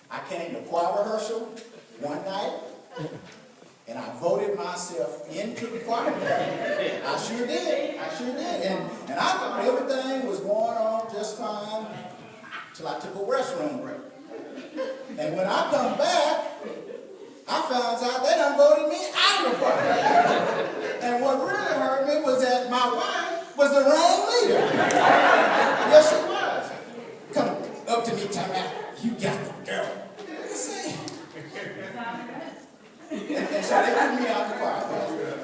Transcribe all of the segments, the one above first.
I came to choir rehearsal one night, and I voted myself into the choir. I sure did. And I thought everything was going on just fine till I took a restroom break. And when I come back, I found out they done voted me out of the choir. And what really hurt me was that my wife was the wrong leader. Yes, she was. Come up to me, tell me, you got the girl. I say. And so they put me out the choir.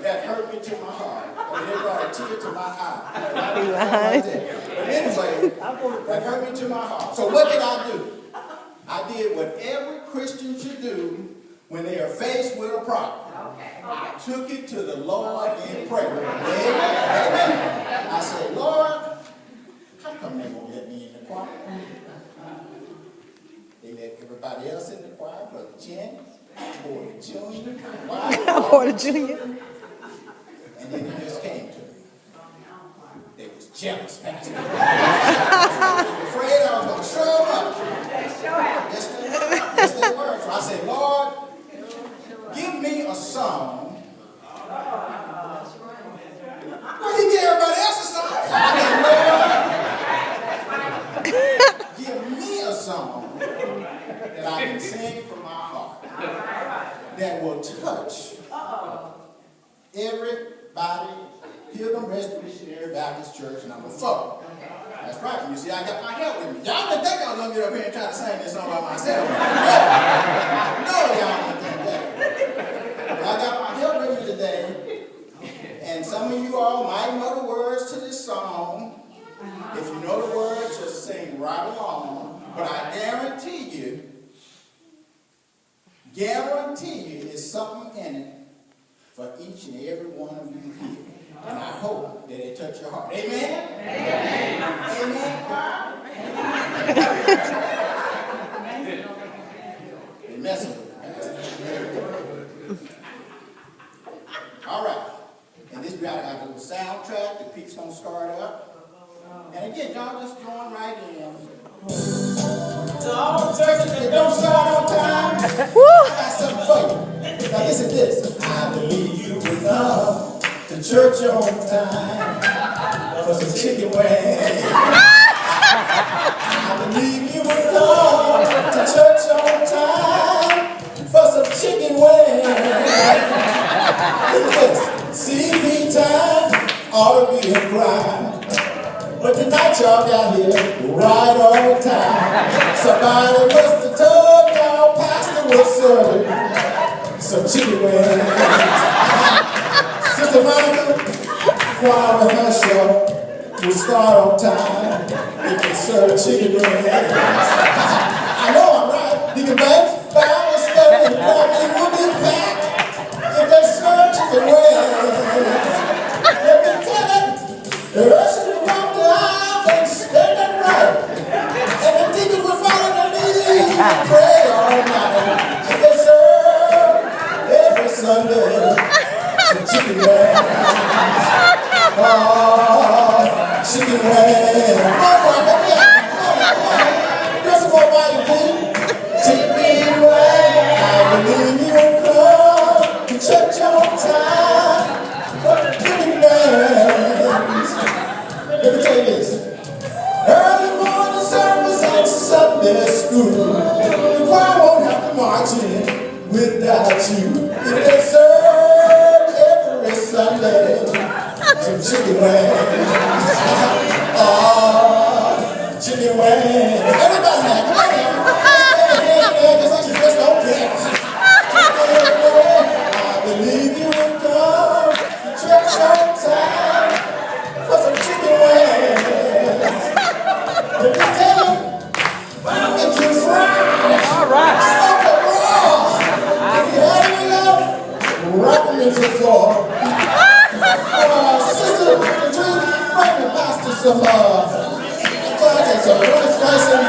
That hurt me to my heart. And it brought a tear to my eye. But anyway, that hurt me to my heart. So what did I do? I did what every Christian should do when they are faced with a problem. I took it to the Lord in prayer. Amen. I said, Lord, how come they won't let me in the choir? They let everybody else in the choir, Brother Jen, Porter Jr., Porter Jr. And then it just came to me. They was jealous, Pastor. I was afraid I was going to show up. Yes, they were. So I said, Lord, give me a song. Well, he gave everybody else a song. I said, Lord, give me a song that I can sing from my heart that will touch everybody, Pilgrim Presbyterian Baptist Church number 4. That's right. You see, I got my help with me. Y'all didn't think I was going to get up here and try to sing this song by myself. No, y'all didn't think that. But I got my help with me today. And some of you all might know the words to this song. If you know the words, just sing right along. But I guarantee you, is something in it for each and every one of you here. And I hope that it touch your heart. Amen? Amen? They're messing with me. All right. And this we got a little soundtrack. The peak's going to start up. And again, y'all just join right in. To all the churches that don't start on time, I got something for you. Now listen to this. I believe you will come to church on time for some chicken wings. I believe you will come to church on time for some chicken wings. Look at this. CV time ought to be a crime. But tonight y'all got here right on time. Somebody must have told y'all pastor was serving some chicken wings. Sister Monica, choir rehearsal will start on time if they serve chicken wings. I know I'm right. Deacon Banks, Bible study and prayer will be packed if they serve chicken wings. Let me tell you, the rest of the pray all night. They serve every Sunday some chicken wings. Oh, chicken wings. Just for my food. Chicken wings. I believe you will come to church on time for chicken wings. Let me tell you this. Early morning service at Sunday school. I won't have to march in without you. If they serve every Sunday some chicken wings. Oh, chicken wings. Everybody now, come on now. Just like you just don't care. I believe you will come to church on time for some chicken wings. Let me tell you, if you fry, all right. If you had any love, wrap them into the floor. Sister, bring the pastor some rice and